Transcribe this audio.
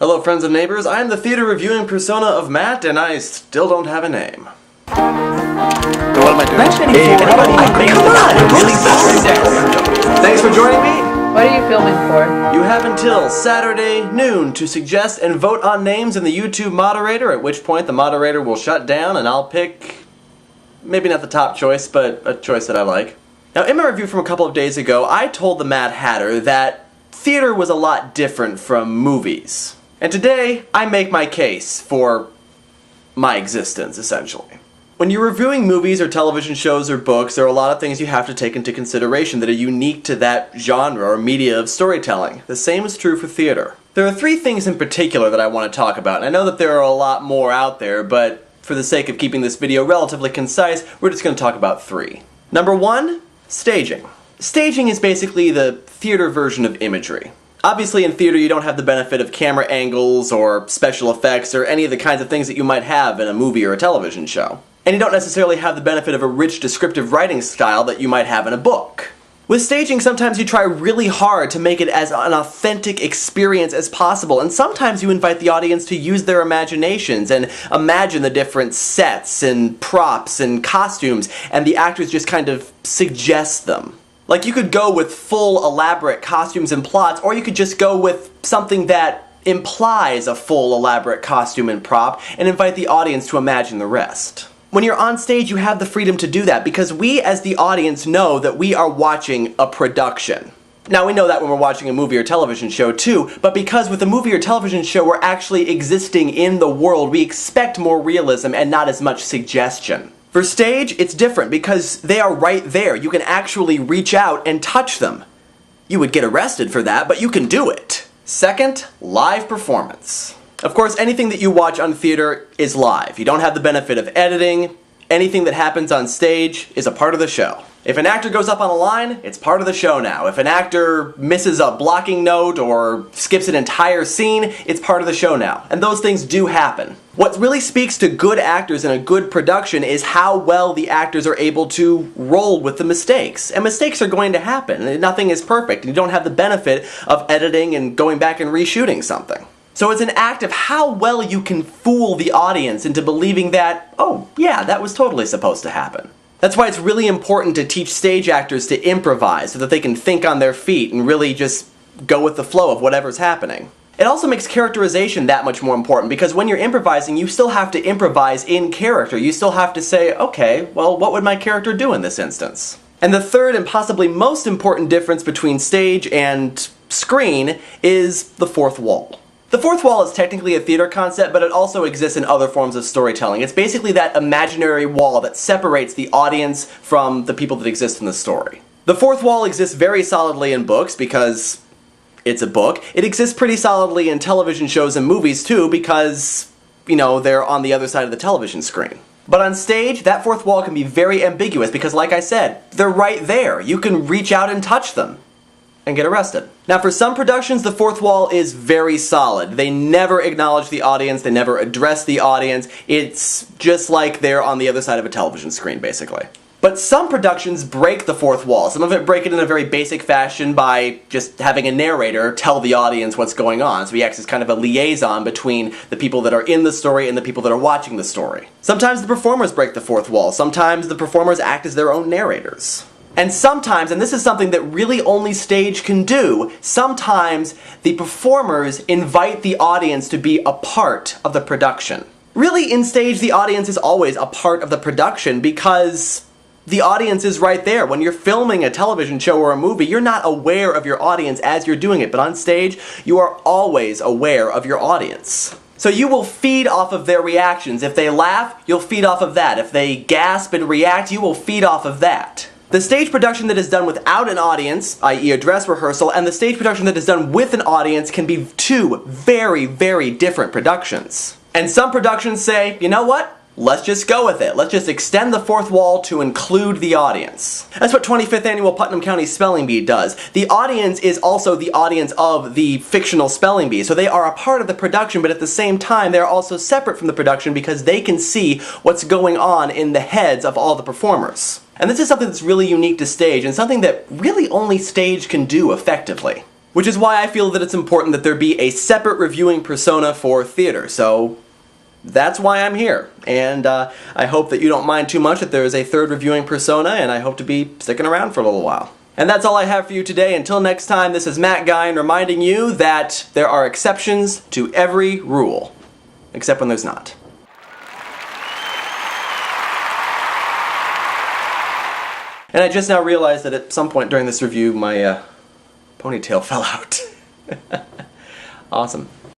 Hello friends and neighbors, I am the theater reviewing persona of Matt, and I still don't have a name. So what am I doing? Thanks for joining me. What are you filming for? You have until Saturday noon to suggest and vote on names in the YouTube moderator, at which point the moderator will shut down and I'll pick, maybe not the top choice, but a choice that I like. Now in my review from a couple of days ago, I told the Mad Hatter that theater was a lot different from movies. And today, I make my case for my existence, essentially. When you're reviewing movies or television shows or books, there are a lot of things you have to take into consideration that are unique to that genre or media of storytelling. The same is true for theater. There are three things in particular that I want to talk about, and I know that there are a lot more out there, but for the sake of keeping this video relatively concise, we're just going to talk about three. Number one, staging. Staging is basically the theater version of imagery. Obviously in theater you don't have the benefit of camera angles or special effects or any of the kinds of things that you might have in a movie or a television show. And you don't necessarily have the benefit of a rich descriptive writing style that you might have in a book. With staging, sometimes you try really hard to make it as an authentic experience as possible, and sometimes you invite the audience to use their imaginations and imagine the different sets and props and costumes, and the actors just kind of suggest them. Like, you could go with full, elaborate costumes and plots, or you could just go with something that implies a full, elaborate costume and prop, and invite the audience to imagine the rest. When you're on stage, you have the freedom to do that, because we, as the audience, know that we are watching a production. Now, we know that when we're watching a movie or television show, too, but because with a movie or television show, we're actually existing in the world, we expect more realism and not as much suggestion. For stage, it's different because they are right there. You can actually reach out and touch them. You would get arrested for that, but you can do it. Second, live performance. Of course, anything that you watch on theater is live. You don't have the benefit of editing. Anything that happens on stage is a part of the show. If an actor goes up on a line, it's part of the show now. If an actor misses a blocking note or skips an entire scene, it's part of the show now. And those things do happen. What really speaks to good actors in a good production is how well the actors are able to roll with the mistakes. And mistakes are going to happen. Nothing is perfect. You don't have the benefit of editing and going back and reshooting something. So it's an act of how well you can fool the audience into believing that, oh yeah, that was totally supposed to happen. That's why it's really important to teach stage actors to improvise so that they can think on their feet and really just go with the flow of whatever's happening. It also makes characterization that much more important, because when you're improvising, you still have to improvise in character. You still have to say, okay, well, what would my character do in this instance? And the third and possibly most important difference between stage and screen is the fourth wall. The fourth wall is technically a theater concept, but it also exists in other forms of storytelling. It's basically that imaginary wall that separates the audience from the people that exist in the story. The fourth wall exists very solidly in books because it's a book. It exists pretty solidly in television shows and movies too because, you know, they're on the other side of the television screen. But on stage, that fourth wall can be very ambiguous because, like I said, they're right there. You can reach out and touch them and get arrested. Now, for some productions, the fourth wall is very solid. They never acknowledge the audience, they never address the audience. It's just like they're on the other side of a television screen, basically. But some productions break the fourth wall. Some of it break it in a very basic fashion by just having a narrator tell the audience what's going on. So he acts as kind of a liaison between the people that are in the story and the people that are watching the story. Sometimes the performers break the fourth wall. Sometimes the performers act as their own narrators. And sometimes, and this is something that really only stage can do, sometimes the performers invite the audience to be a part of the production. Really, in stage, the audience is always a part of the production because the audience is right there. When you're filming a television show or a movie, you're not aware of your audience as you're doing it, but on stage, you are always aware of your audience. So you will feed off of their reactions. If they laugh, you'll feed off of that. If they gasp and react, you will feed off of that. The stage production that is done without an audience, i.e. a dress rehearsal, and the stage production that is done with an audience can be two very, very different productions. And some productions say, you know what? Let's just go with it. Let's just extend the fourth wall to include the audience. That's what 25th Annual Putnam County Spelling Bee does. The audience is also the audience of the fictional spelling bee, so they are a part of the production, but at the same time they're also separate from the production because they can see what's going on in the heads of all the performers. And this is something that's really unique to stage, and something that really only stage can do effectively. Which is why I feel that it's important that there be a separate reviewing persona for theater. So that's why I'm here. And I hope that you don't mind too much that there is a third reviewing persona, and I hope to be sticking around for a little while. And that's all I have for you today. Until next time, this is Matt Guyan reminding you that there are exceptions to every rule. Except when there's not. And I just now realized that at some point during this review, my ponytail fell out. Awesome.